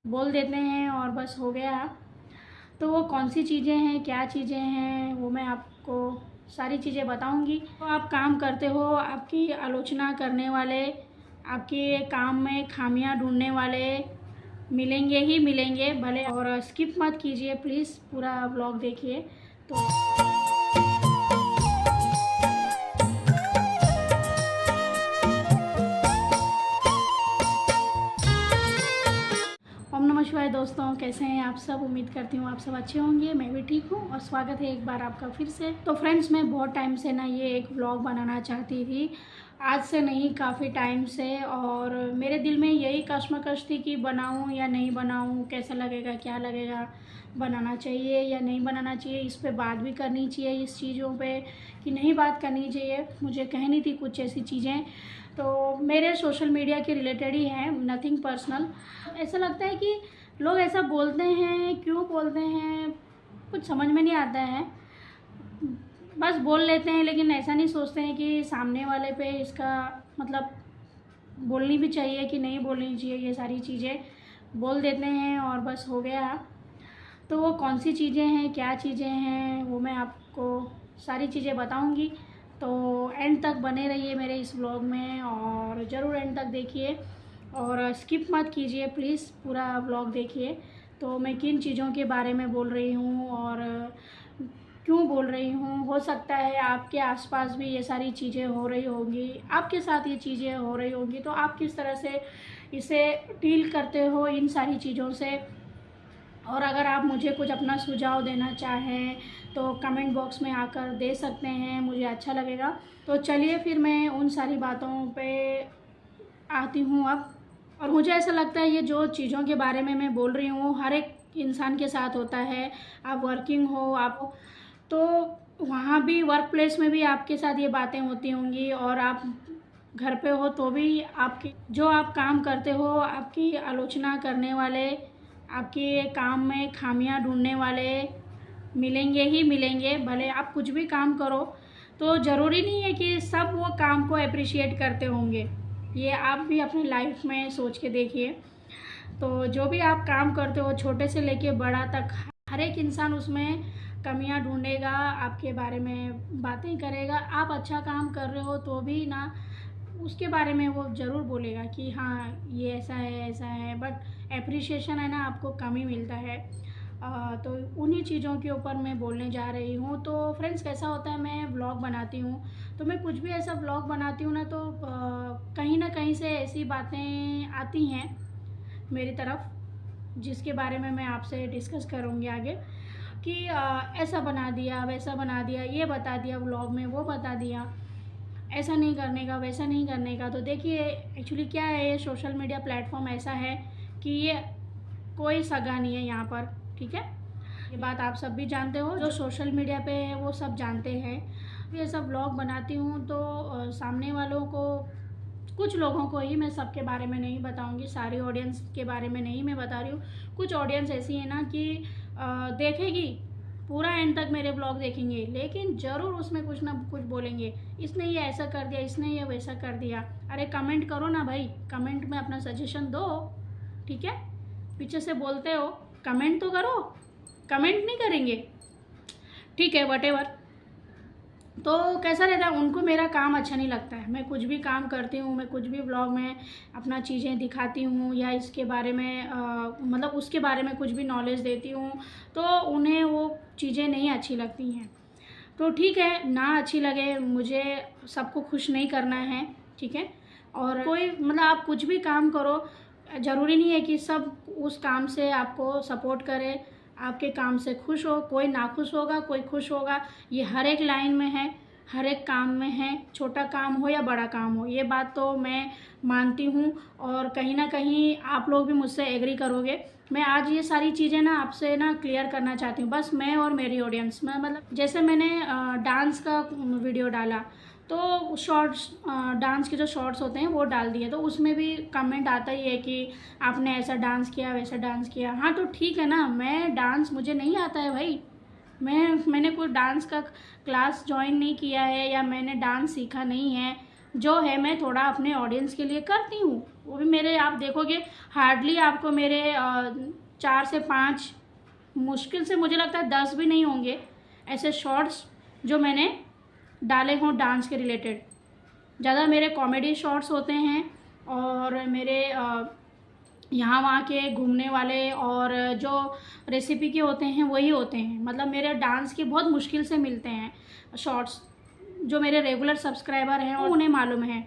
बोल देते हैं और बस हो गया। तो वो कौन सी चीज़ें हैं, क्या चीज़ें हैं, वो मैं आपको सारी चीज़ें बताऊंगी। तो आप काम करते हो, आपकी आलोचना करने वाले, आपके काम में खामियां ढूंढने वाले मिलेंगे ही मिलेंगे भले। और स्किप मत कीजिए प्लीज़, पूरा व्लॉग देखिए। तो ओम नमः शिवाय दोस्तों, कैसे हैं आप सब। उम्मीद करती हूँ आप सब अच्छे होंगे, मैं भी ठीक हूँ और स्वागत है एक बार आपका फिर से। तो फ्रेंड्स, मैं बहुत टाइम से ना ये एक व्लॉग बनाना चाहती थी, आज से नहीं काफ़ी टाइम से। और मेरे दिल में यही कश्मकश थी कि बनाऊँ या नहीं बनाऊँ, कैसा लगेगा, क्या लगेगा, बनाना चाहिए या नहीं बनाना चाहिए, इस पे बात भी करनी चाहिए, इस चीज़ों पे कि नहीं बात करनी चाहिए। मुझे कहनी थी कुछ ऐसी चीज़ें, तो मेरे सोशल मीडिया के रिलेटेड ही है, नथिंग पर्सनल। ऐसा लगता है कि लोग ऐसा बोलते हैं, क्यों बोलते हैं कुछ समझ में नहीं आता है। बस बोल लेते हैं, लेकिन ऐसा नहीं सोचते हैं कि सामने वाले पे इसका मतलब बोलनी भी चाहिए कि नहीं बोलनी चाहिए। ये सारी चीज़ें बोल देते हैं और बस हो गया। तो वो कौन सी चीज़ें हैं, क्या चीज़ें हैं, वो मैं आपको सारी चीज़ें बताऊंगी। तो एंड तक बने रहिए मेरे इस व्लॉग में और ज़रूर एंड तक देखिए और स्किप मत कीजिए प्लीज़, पूरा व्लॉग देखिए। तो मैं किन चीज़ों के बारे में बोल रही हूँ और क्यों बोल रही हूँ, हो सकता है आपके आसपास भी ये सारी चीज़ें हो रही होंगी, आपके साथ ये चीज़ें हो रही होंगी। तो आप किस तरह से इसे डील करते हो इन सारी चीज़ों से। और अगर आप मुझे कुछ अपना सुझाव देना चाहें तो कमेंट बॉक्स में आकर दे सकते हैं, मुझे अच्छा लगेगा। तो चलिए फिर मैं उन सारी बातों पे आती हूँ अब। और मुझे ऐसा लगता है ये जो चीज़ों के बारे में मैं बोल रही हूँ हर एक इंसान के साथ होता है। आप वर्किंग हो, आप तो वहाँ भी वर्क प्लेस में भी आपके साथ ये बातें होती होंगी, और आप घर पे हो तो भी आपके जो आप काम करते हो, आपकी आलोचना करने वाले, आपके काम में खामियां ढूंढने वाले मिलेंगे ही मिलेंगे। भले आप कुछ भी काम करो तो ज़रूरी नहीं है कि सब वो काम को अप्रिशिएट करते होंगे। ये आप भी अपनी लाइफ में सोच के देखिए। तो जो भी आप काम करते हो, छोटे से लेके बड़ा तक, हर एक इंसान उसमें कमियां ढूंढेगा, आपके बारे में बातें करेगा। आप अच्छा काम कर रहे हो तो भी ना उसके बारे में वो ज़रूर बोलेगा कि हाँ ये ऐसा है, ऐसा है। बट एप्रिशिएशन है ना, आपको कम ही मिलता है। तो उन्हीं चीज़ों के ऊपर मैं बोलने जा रही हूँ। तो फ्रेंड्स, कैसा होता है, मैं व्लॉग बनाती हूँ तो मैं कुछ भी ऐसा व्लॉग बनाती हूँ ना, तो कहीं ना कहीं से ऐसी बातें आती हैं मेरी तरफ, जिसके बारे में मैं आपसे डिस्कस करूँगी आगे कि ऐसा बना दिया, वैसा बना दिया, ये बता दिया व्लॉग में, वो बता दिया, ऐसा नहीं करने का, वैसा नहीं करने का। तो देखिए एक्चुअली क्या है, ये सोशल मीडिया प्लेटफॉर्म ऐसा है कि ये कोई सगा नहीं है यहाँ पर, ठीक है। ये बात आप सब भी जानते हो, जो सोशल मीडिया पे है वो सब जानते हैं। ये सब व्लॉग बनाती हूँ तो सामने वालों को, कुछ लोगों को ही, मैं सबके बारे में नहीं बताऊंगी, सारी ऑडियंस के बारे में नहीं मैं बता रही हूँ। कुछ ऑडियंस ऐसी है ना कि देखेगी, पूरा एंड तक मेरे ब्लॉग देखेंगे, लेकिन ज़रूर उसमें कुछ ना कुछ बोलेंगे, इसने ये ऐसा कर दिया, इसने ये वैसा कर दिया। अरे कमेंट करो ना भाई, कमेंट में अपना सजेशन दो, ठीक है। पीछे से बोलते हो, कमेंट तो करो, कमेंट नहीं करेंगे, ठीक है, वटेवर। तो कैसा रहता है, उनको मेरा काम अच्छा नहीं लगता है। मैं कुछ भी काम करती हूँ, मैं कुछ भी व्लॉग में अपना चीज़ें दिखाती हूँ या इसके बारे में मतलब उसके बारे में कुछ भी नॉलेज देती हूँ, तो उन्हें वो चीज़ें नहीं अच्छी लगती हैं। तो ठीक है, ना अच्छी लगे, मुझे सबको खुश नहीं करना है, ठीक है। और कोई मतलब आप कुछ भी काम करो, ज़रूरी नहीं है कि सब उस काम से आपको सपोर्ट करे, आपके काम से खुश हो। कोई नाखुश होगा, कोई खुश होगा, ये हर एक लाइन में है, हर एक काम में है, छोटा काम हो या बड़ा काम हो, ये बात तो मैं मानती हूँ। और कहीं ना कहीं आप लोग भी मुझसे एग्री करोगे। मैं आज ये सारी चीज़ें ना आपसे ना क्लियर करना चाहती हूँ, बस मैं और मेरी ऑडियंस में। मतलब जैसे मैंने डांस का वीडियो डाला, तो शॉर्ट्स, डांस के जो शॉर्ट्स होते हैं वो डाल दिए, तो उसमें भी कमेंट आता ही है कि आपने ऐसा डांस किया, वैसा डांस किया। हाँ तो ठीक है ना, मैं डांस, मुझे नहीं आता है भाई, मैंने कोई डांस का क्लास ज्वाइन नहीं किया है या मैंने डांस सीखा नहीं है। जो है मैं थोड़ा अपने ऑडियंस के लिए करती हूँ, वो भी मेरे आप देखोगे हार्डली आपको मेरे 4 से 5, मुश्किल से मुझे लगता है 10 भी नहीं होंगे ऐसे शॉर्ट्स जो मैंने डाले हों डांस के रिलेटेड। ज़्यादा मेरे कॉमेडी शॉर्ट्स होते हैं और मेरे यहाँ वहाँ के घूमने वाले और जो रेसिपी के होते हैं वही होते हैं। मतलब मेरे डांस के बहुत मुश्किल से मिलते हैं शॉर्ट्स, जो मेरे रेगुलर सब्सक्राइबर हैं और उन्हें मालूम है।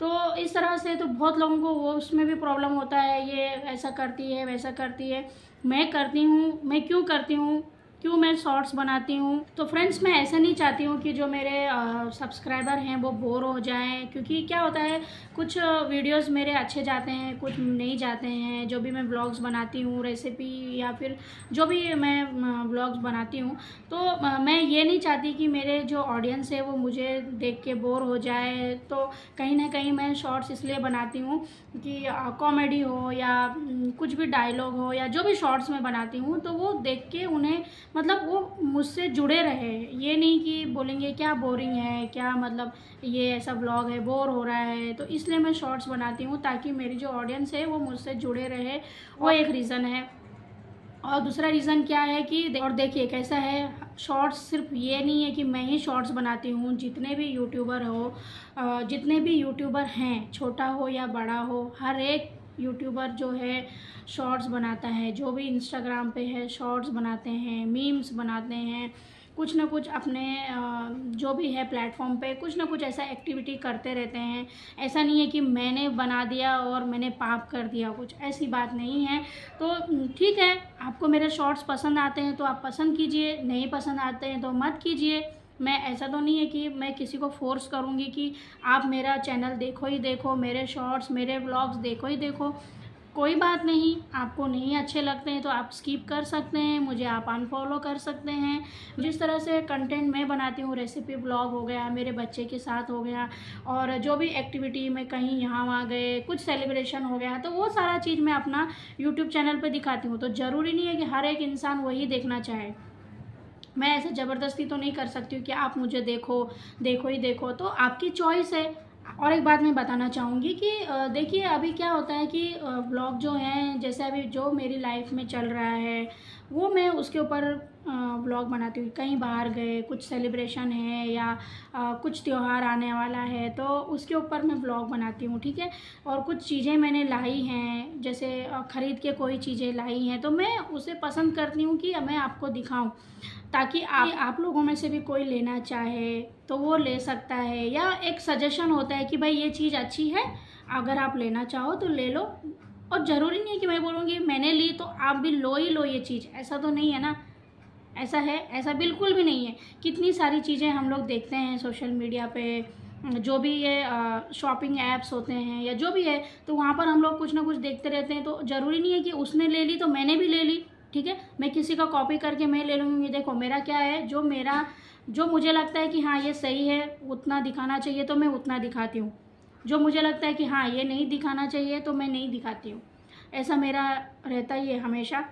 तो इस तरह से तो बहुत लोगों को वो उसमें भी प्रॉब्लम होता है, ये ऐसा करती है वैसा करती है। मैं करती हूँ, मैं क्यों करती हूँ, क्यों मैं शॉर्ट्स बनाती हूँ। तो फ्रेंड्स मैं ऐसा नहीं चाहती हूँ कि जो मेरे सब्सक्राइबर हैं वो बोर हो जाएं, क्योंकि क्या होता है कुछ वीडियोस मेरे अच्छे जाते हैं, कुछ नहीं जाते हैं। जो भी मैं व्लॉग्स बनाती हूँ रेसिपी या फिर जो भी मैं व्लॉग्स बनाती हूँ, तो मैं ये नहीं चाहती कि मेरे जो ऑडियंस है वो मुझे देख के बोर हो जाए। तो कहीं ना कहीं मैं शॉर्ट्स इसलिए बनाती हूँ कि कॉमेडी हो या कुछ भी डायलॉग हो या जो भी शॉर्ट्स मैं बनाती हूँ तो वो देख के उन्हें मतलब वो मुझसे जुड़े रहे। ये नहीं कि बोलेंगे क्या बोरिंग है, क्या मतलब ये ऐसा व्लॉग है, बोर हो रहा है। तो इसलिए मैं शॉर्ट्स बनाती हूँ ताकि मेरी जो ऑडियंस है वो मुझसे जुड़े रहे, वो एक रीज़न है। और दूसरा रीज़न क्या है कि और देखिए कैसा है, शॉर्ट्स सिर्फ ये नहीं है कि मैं ही शॉर्ट्स बनाती हूँ। जितने भी यूट्यूबर हो, जितने भी यूट्यूबर हैं, छोटा हो या बड़ा हो, हर एक यूट्यूबर जो है शॉर्ट्स बनाता है। जो भी इंस्टाग्राम पे है शॉर्ट्स बनाते हैं, मीम्स बनाते हैं, कुछ ना कुछ अपने जो भी है प्लेटफॉर्म पे कुछ ना कुछ ऐसा एक्टिविटी करते रहते हैं। ऐसा नहीं है कि मैंने बना दिया और मैंने पाप कर दिया, कुछ ऐसी बात नहीं है। तो ठीक है, आपको मेरे शॉर्ट्स पसंद आते हैं तो आप पसंद कीजिए, नहीं पसंद आते हैं तो मत कीजिए। मैं ऐसा तो नहीं है कि मैं किसी को फोर्स करूँगी कि आप मेरा चैनल देखो ही देखो, मेरे शॉर्ट्स मेरे व्लॉग्स देखो ही देखो। कोई बात नहीं, आपको नहीं अच्छे लगते हैं तो आप स्किप कर सकते हैं, मुझे आप अनफॉलो कर सकते हैं। जिस तरह से कंटेंट मैं बनाती हूँ, रेसिपी ब्लॉग हो गया, मेरे बच्चे के साथ हो गया, और जो भी एक्टिविटी में कहीं यहाँ वहाँ गए, कुछ सेलिब्रेशन हो गया, तो वो सारा चीज़ मैं अपना यूट्यूब चैनल पे दिखाती हूँ। तो ज़रूरी नहीं है कि हर एक इंसान वही देखना चाहे। मैं ऐसे ज़बरदस्ती तो नहीं कर सकती हूँ कि आप मुझे देखो ही देखो, तो आपकी चॉइस है। और एक बात मैं बताना चाहूँगी कि देखिए अभी क्या होता है कि व्लॉग जो हैं, जैसे अभी जो मेरी लाइफ में चल रहा है वो मैं उसके ऊपर व्लॉग बनाती हूँ। कहीं बाहर गए, कुछ सेलिब्रेशन है या कुछ त्यौहार आने वाला है तो उसके ऊपर मैं व्लॉग बनाती हूँ, ठीक है। और कुछ चीज़ें मैंने लाई हैं, जैसे ख़रीद के कोई चीज़ें लाई हैं तो मैं उसे पसंद करती हूँ कि मैं आपको दिखाऊँ, ताकि आप लोगों में से भी कोई लेना चाहे तो वो ले सकता है। या एक सजेशन होता है कि भाई ये चीज़ अच्छी है, अगर आप लेना चाहो तो ले लो। और ज़रूरी नहीं है कि मैं बोलूँगी मैंने ली तो आप भी लो ही लो ये चीज़, ऐसा तो नहीं है ना। ऐसा है, ऐसा बिल्कुल भी नहीं है। कितनी सारी चीज़ें हम लोग देखते हैं सोशल मीडिया पे, जो भी ये शॉपिंग ऐप्स होते हैं या जो भी है, तो वहाँ पर हम लोग कुछ ना कुछ देखते रहते हैं। तो ज़रूरी नहीं है कि उसने ले ली तो मैंने भी ले ली, ठीक है। मैं किसी का कॉपी करके मैं ले लूँगी। देखो मेरा क्या है, जो मुझे लगता है कि हाँ ये सही है, उतना दिखाना चाहिए तो मैं उतना दिखाती हूँ। जो मुझे लगता है कि हाँ ये नहीं दिखाना चाहिए तो मैं नहीं दिखाती हूँ। ऐसा मेरा रहता ही है हमेशा।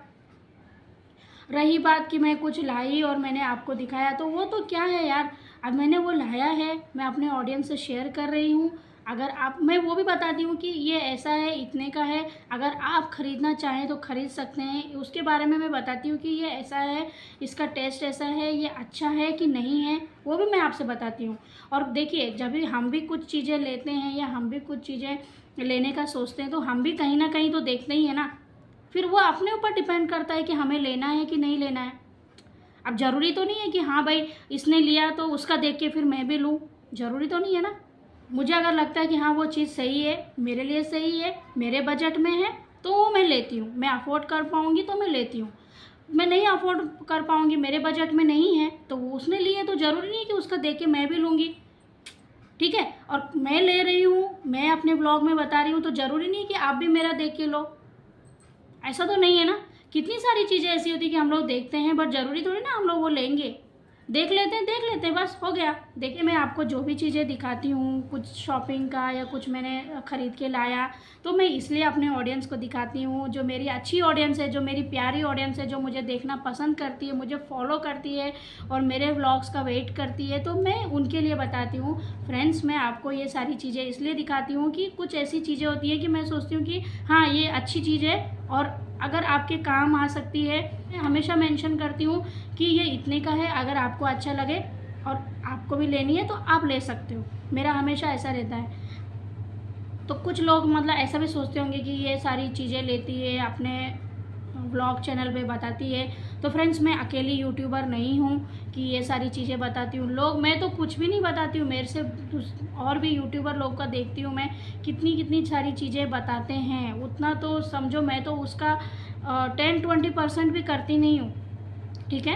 रही बात कि मैं कुछ लाई और मैंने आपको दिखाया, तो वो तो क्या है यार, अब मैंने वो लाया है, मैं अपने ऑडियंस से शेयर कर रही हूँ। अगर आप, मैं वो भी बताती हूँ कि ये ऐसा है, इतने का है, अगर आप ख़रीदना चाहें तो ख़रीद सकते हैं। उसके बारे में मैं बताती हूँ कि ये ऐसा है, इसका टेस्ट ऐसा है, ये अच्छा है कि नहीं है, वो भी मैं आपसे बताती हूँ। और देखिए जब भी हम भी कुछ चीज़ें लेते हैं या हम भी कुछ चीज़ें लेने का सोचते हैं तो हम भी कहीं ना कहीं तो देखते ही है ना। फिर वो अपने ऊपर डिपेंड करता है कि हमें लेना है कि नहीं लेना है। अब ज़रूरी तो नहीं है कि हाँ भाई इसने लिया तो उसका देख के फिर मैं भी लूँ, ज़रूरी तो नहीं है ना। मुझे अगर लगता है कि हाँ वो चीज़ सही है, मेरे लिए सही है, मेरे बजट में है, तो वो मैं लेती हूँ। मैं अफोर्ड कर पाऊँगी तो मैं लेती हूँ। मैं नहीं अफोर्ड कर पाऊँगी, मेरे बजट में नहीं है, तो वो उसने लिए तो ज़रूरी नहीं है कि उसका देख के मैं भी लूँगी, ठीक है। और मैं ले रही हूँ, मैं अपने ब्लॉग में बता रही हूँ, तो ज़रूरी नहीं है कि आप भी मेरा देख के लो, ऐसा तो नहीं है ना। कितनी सारी चीज़ें ऐसी होती है कि हम लोग देखते हैं बट ज़रूरी थोड़ी ना हम लोग वो लेंगे। देख लेते हैं, बस हो गया। देखिए मैं आपको जो भी चीज़ें दिखाती हूँ, कुछ शॉपिंग का या कुछ मैंने ख़रीद के लाया, तो मैं इसलिए अपने ऑडियंस को दिखाती हूँ। जो मेरी अच्छी ऑडियंस है, जो मेरी प्यारी ऑडियंस है, जो मुझे देखना पसंद करती है, मुझे फॉलो करती है और मेरे व्लॉग्स का वेट करती है, तो मैं उनके लिए बताती हूँ। फ्रेंड्स, मैं आपको ये सारी चीज़ें इसलिए दिखाती हूँ कि कुछ ऐसी चीज़ें होती हैं कि मैं सोचती हूँ कि हाँ, ये अच्छी चीज़ है और अगर आपके काम आ सकती है। मैं हमेशा मेंशन करती हूँ कि ये इतने का है, अगर आपको अच्छा लगे और आपको भी लेनी है तो आप ले सकते हो। मेरा हमेशा ऐसा रहता है। तो कुछ लोग मतलब ऐसा भी सोचते होंगे कि ये सारी चीज़ें लेती है, अपने व्लॉग चैनल पे बताती है। तो फ्रेंड्स, मैं अकेली यूट्यूबर नहीं हूँ कि ये सारी चीज़ें बताती हूँ। मैं तो कुछ भी नहीं बताती हूँ, मेरे से और भी यूट्यूबर लोग का देखती हूँ मैं, कितनी सारी चीज़ें बताते हैं। उतना तो समझो मैं तो उसका 10-20% भी करती नहीं हूँ, ठीक है।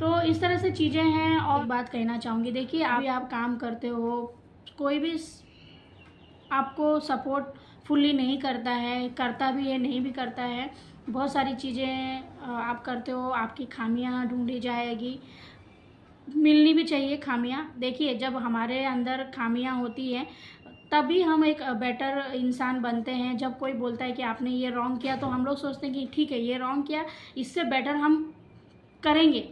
तो इस तरह से चीज़ें हैं। और बात कहना चाहूँगी, देखिए अभी आप काम करते हो, कोई भी आपको सपोर्ट फुल्ली नहीं करता है, करता भी है नहीं भी करता है। बहुत सारी चीज़ें आप करते हो, आपकी खामियां ढूंढी जाएगी, मिलनी भी चाहिए खामियां। देखिए जब हमारे अंदर खामियां होती हैं तभी हम एक बेटर इंसान बनते हैं। जब कोई बोलता है कि आपने ये रॉन्ग किया, तो हम लोग सोचते हैं कि ठीक है, ये रॉन्ग किया, इससे बेटर हम करेंगे।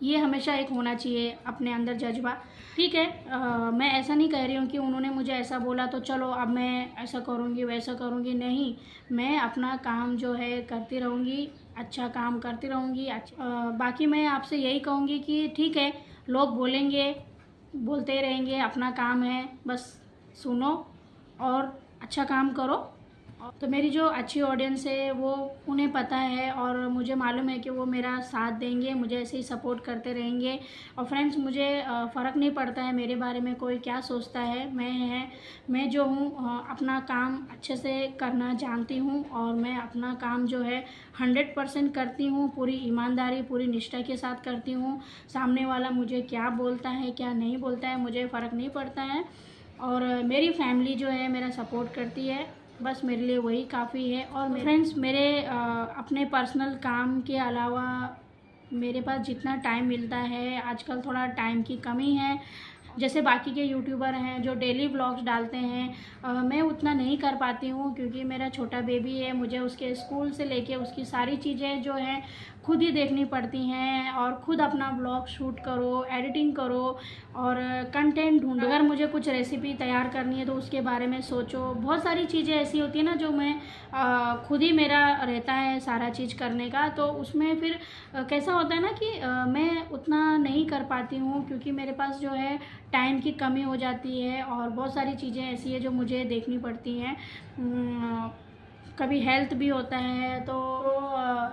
ये हमेशा एक होना चाहिए अपने अंदर जज्बा, ठीक है। मैं ऐसा नहीं कह रही हूँ कि उन्होंने मुझे ऐसा बोला तो चलो अब मैं ऐसा करूँगी वैसा करूँगी, नहीं। मैं अपना काम जो है करती रहूँगी, अच्छा काम करती रहूँगी। बाकी मैं आपसे यही कहूँगी कि ठीक है, लोग बोलेंगे, बोलते ही रहेंगे, अपना काम है, बस सुनो और अच्छा काम करो। तो मेरी जो अच्छी ऑडियंस है वो, उन्हें पता है और मुझे मालूम है कि वो मेरा साथ देंगे, मुझे ऐसे ही सपोर्ट करते रहेंगे। और फ्रेंड्स, मुझे फ़र्क नहीं पड़ता है मेरे बारे में कोई क्या सोचता है। मैं जो हूँ अपना काम अच्छे से करना जानती हूँ और मैं अपना काम जो है 100% करती हूँ, पूरी ईमानदारी पूरी निष्ठा के साथ करती हूँ। सामने वाला मुझे क्या बोलता है क्या नहीं बोलता है, मुझे फ़र्क नहीं पड़ता है। और मेरी फैमिली जो है मेरा सपोर्ट करती है, बस मेरे लिए वही काफ़ी है। और फ्रेंड्स, मेरे अपने पर्सनल काम के अलावा मेरे पास जितना टाइम मिलता है, आजकल थोड़ा टाइम की कमी है। जैसे बाकी के यूट्यूबर हैं जो डेली व्लॉग्स डालते हैं, मैं उतना नहीं कर पाती हूँ क्योंकि मेरा छोटा बेबी है। मुझे उसके स्कूल से लेके उसकी सारी चीज़ें जो हैं खुद ही देखनी पड़ती हैं और ख़ुद अपना व्लॉग शूट करो, एडिटिंग करो और कंटेंट ढूंढो। अगर मुझे कुछ रेसिपी तैयार करनी है तो उसके बारे में सोचो। बहुत सारी चीज़ें ऐसी होती है ना जो मैं खुद ही मेरा रहता है सारा चीज़ करने का, तो उसमें फिर कैसा होता है ना कि मैं उतना नहीं कर पाती हूँ क्योंकि मेरे पास जो है टाइम की कमी हो जाती है और बहुत सारी चीज़ें ऐसी है जो मुझे देखनी पड़ती हैं। कभी हेल्थ भी होता है तो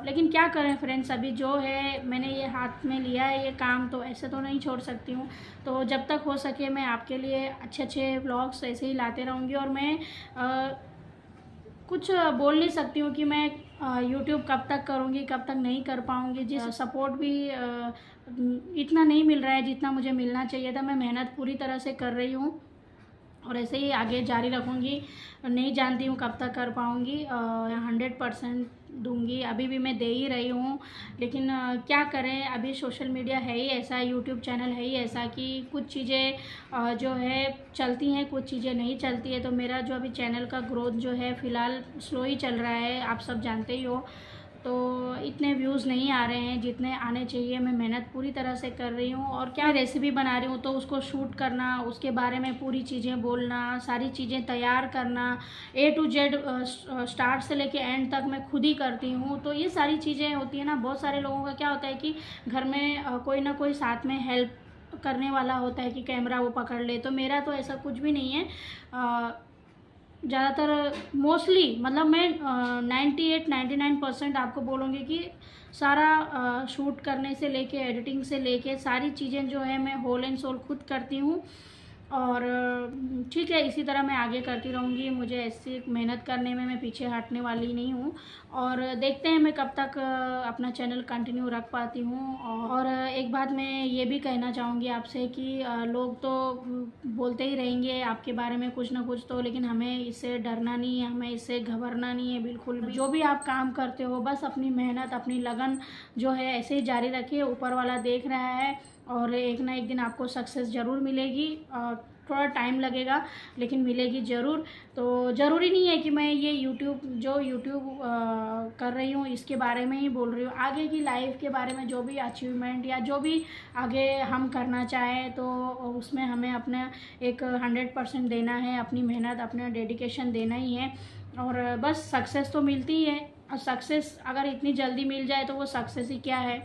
लेकिन क्या करें फ्रेंड्स, अभी जो है मैंने ये हाथ में लिया है ये काम, तो ऐसे तो नहीं छोड़ सकती हूँ। तो जब तक हो सके मैं आपके लिए अच्छे व्लॉग्स ऐसे ही लाते रहूँगी। और मैं कुछ बोल नहीं सकती हूँ कि मैं यूट्यूब कब तक करूँगी कब तक नहीं कर पाऊँगी। जिस सपोर्ट भी इतना नहीं मिल रहा है जितना मुझे मिलना चाहिए था। मैं मेहनत पूरी तरह से कर रही हूँ और ऐसे ही आगे जारी रखूँगी। नहीं जानती हूँ कब तक कर पाऊँगी, 100% दूँगी। अभी भी मैं दे ही रही हूँ, लेकिन क्या करें, अभी सोशल मीडिया है ही ऐसा, यूट्यूब चैनल है ही ऐसा कि कुछ चीज़ें जो है चलती हैं, कुछ चीज़ें नहीं चलती है। तो मेरा जो अभी चैनल का ग्रोथ जो है फ़िलहाल स्लो ही चल रहा है, आप सब जानते ही हो। तो इतने व्यूज़ नहीं आ रहे हैं जितने आने चाहिए। मैं मेहनत पूरी तरह से कर रही हूँ और क्या रेसिपी बना रही हूँ तो उसको शूट करना, उसके बारे में पूरी चीज़ें बोलना, सारी चीज़ें तैयार करना, A to Z स्टार्ट से लेके एंड तक मैं खुद ही करती हूँ। तो ये सारी चीज़ें होती हैं ना। बहुत सारे लोगों का क्या होता है कि घर में कोई ना कोई साथ में हेल्प करने वाला होता है कि कैमरा वो पकड़ ले, तो मेरा तो ऐसा कुछ भी नहीं है। ज़्यादातर मोस्टली मतलब मैं 98-99% आपको बोलूँगी कि सारा शूट करने से लेके एडिटिंग से लेके सारी चीज़ें जो है मैं होल एंड सोल खुद करती हूँ। और ठीक है, इसी तरह मैं आगे करती रहूँगी। मुझे ऐसी मेहनत करने में मैं पीछे हटने वाली नहीं हूँ। और देखते हैं मैं कब तक अपना चैनल कंटिन्यू रख पाती हूँ। और एक बात मैं ये भी कहना चाहूँगी आपसे कि लोग तो बोलते ही रहेंगे आपके बारे में कुछ ना कुछ तो, लेकिन हमें इससे डरना नहीं है, हमें इससे घबराना नहीं है बिल्कुल भी। जो भी आप काम करते हो बस अपनी मेहनत, अपनी लगन जो है ऐसे ही जारी रखिए। ऊपर वाला देख रहा है और एक ना एक दिन आपको सक्सेस ज़रूर मिलेगी। थोड़ा टाइम लगेगा लेकिन मिलेगी ज़रूर। तो ज़रूरी नहीं है कि मैं ये यूट्यूब कर रही हूँ इसके बारे में ही बोल रही हूँ। आगे की लाइफ के बारे में जो भी अचीवमेंट या जो भी आगे हम करना चाहें तो उसमें हमें अपना एक 100% देना है, अपनी मेहनत, अपना डेडिकेशन देना ही है। और बस सक्सेस तो मिलती ही है। और सक्सेस अगर इतनी जल्दी मिल जाए तो वो सक्सेस ही क्या है,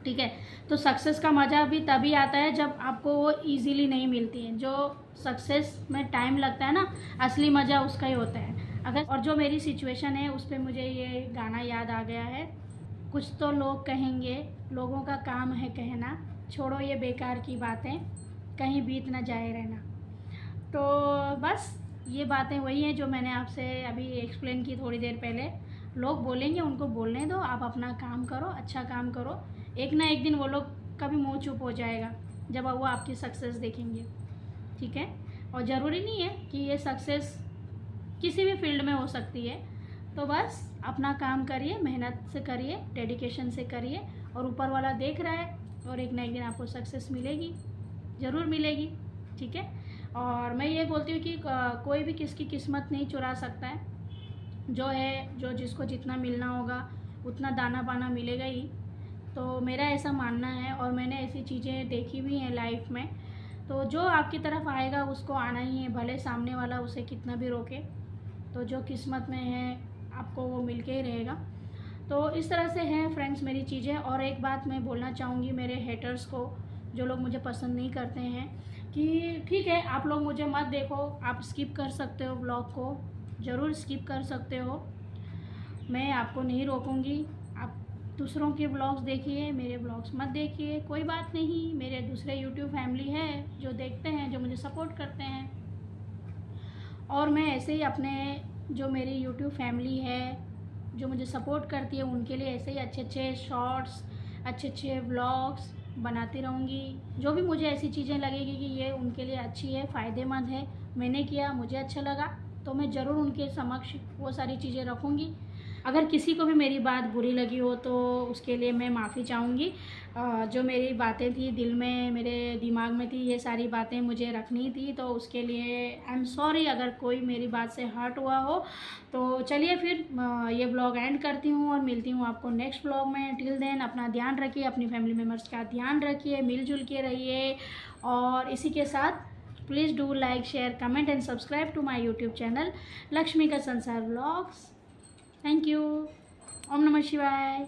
ठीक है। तो सक्सेस का मज़ा भी तभी आता है जब आपको वो इजीली नहीं मिलती है। जो सक्सेस में टाइम लगता है ना, असली मज़ा उसका ही होता है। अगर और जो मेरी सिचुएशन है उस पर मुझे ये गाना याद आ गया है। कुछ तो लोग कहेंगे, लोगों का काम है कहना, छोड़ो ये बेकार की बातें, कहीं बीत ना जाए रहना। तो बस ये बातें वही हैं जो मैंने आपसे अभी एक्सप्लेन की थोड़ी देर पहले। लोग बोलेंगे, उनको बोलने दो, आप अपना काम करो, अच्छा काम करो। एक ना एक दिन वो लोग का भी मुँह चुप हो जाएगा जब वो आपकी सक्सेस देखेंगे, ठीक है। और ज़रूरी नहीं है कि ये सक्सेस किसी भी फील्ड में हो सकती है। तो बस अपना काम करिए, मेहनत से करिए, डेडिकेशन से करिए, और ऊपर वाला देख रहा है और एक ना एक दिन आपको सक्सेस मिलेगी, ज़रूर मिलेगी, ठीक है। और मैं ये बोलती हूँ कि कोई भी किसकी किस्मत नहीं चुरा सकता है। जो है, जो जिसको जितना मिलना होगा उतना दाना पाना मिलेगा ही। तो मेरा ऐसा मानना है और मैंने ऐसी चीज़ें देखी भी हैं लाइफ में। तो जो आपकी तरफ आएगा उसको आना ही है, भले सामने वाला उसे कितना भी रोके। तो जो किस्मत में है आपको वो मिल के ही रहेगा। तो इस तरह से है फ्रेंड्स मेरी चीज़ें। और एक बात मैं बोलना चाहूँगी मेरे हेटर्स को, जो लोग मुझे पसंद नहीं करते हैं, कि ठीक है आप लोग मुझे मत देखो, आप स्किप कर सकते हो, ब्लॉग को ज़रूर स्किप कर सकते हो, मैं आपको नहीं रोकूंगी। आप दूसरों के ब्लॉग्स देखिए, मेरे ब्लॉग्स मत देखिए, कोई बात नहीं। मेरे दूसरे यूट्यूब फैमिली है जो देखते हैं, जो मुझे सपोर्ट करते हैं। और मैं ऐसे ही अपने जो मेरी यूट्यूब फैमिली है जो मुझे सपोर्ट करती है उनके लिए ऐसे ही अच्छे अच्छे शॉर्ट्स, अच्छे अच्छे व्लॉग्स बनाती रहूँगी। जो भी मुझे ऐसी चीज़ें लगेगी कि ये उनके लिए अच्छी है, फ़ायदेमंद है, मैंने किया, मुझे अच्छा लगा, तो मैं ज़रूर उनके समक्ष वो सारी चीज़ें रखूँगी। अगर किसी को भी मेरी बात बुरी लगी हो तो उसके लिए मैं माफ़ी चाहूँगी। जो मेरी बातें थी दिल में, मेरे दिमाग में थी, ये सारी बातें मुझे रखनी थी, तो उसके लिए आई एम सॉरी अगर कोई मेरी बात से हर्ट हुआ हो। तो चलिए फिर ये ब्लॉग एंड करती हूँ और मिलती हूँ आपको नेक्स्ट ब्लॉग में। टिल देन अपना ध्यान रखिए, अपनी फैमिली मेम्बर्स का ध्यान रखिए, मिलजुल के रहिए। और इसी के साथ please do like, share, comment and subscribe to my YouTube channel Lakshmi का संसार व्लॉग्स। Thank you. ओम नमः शिवाय।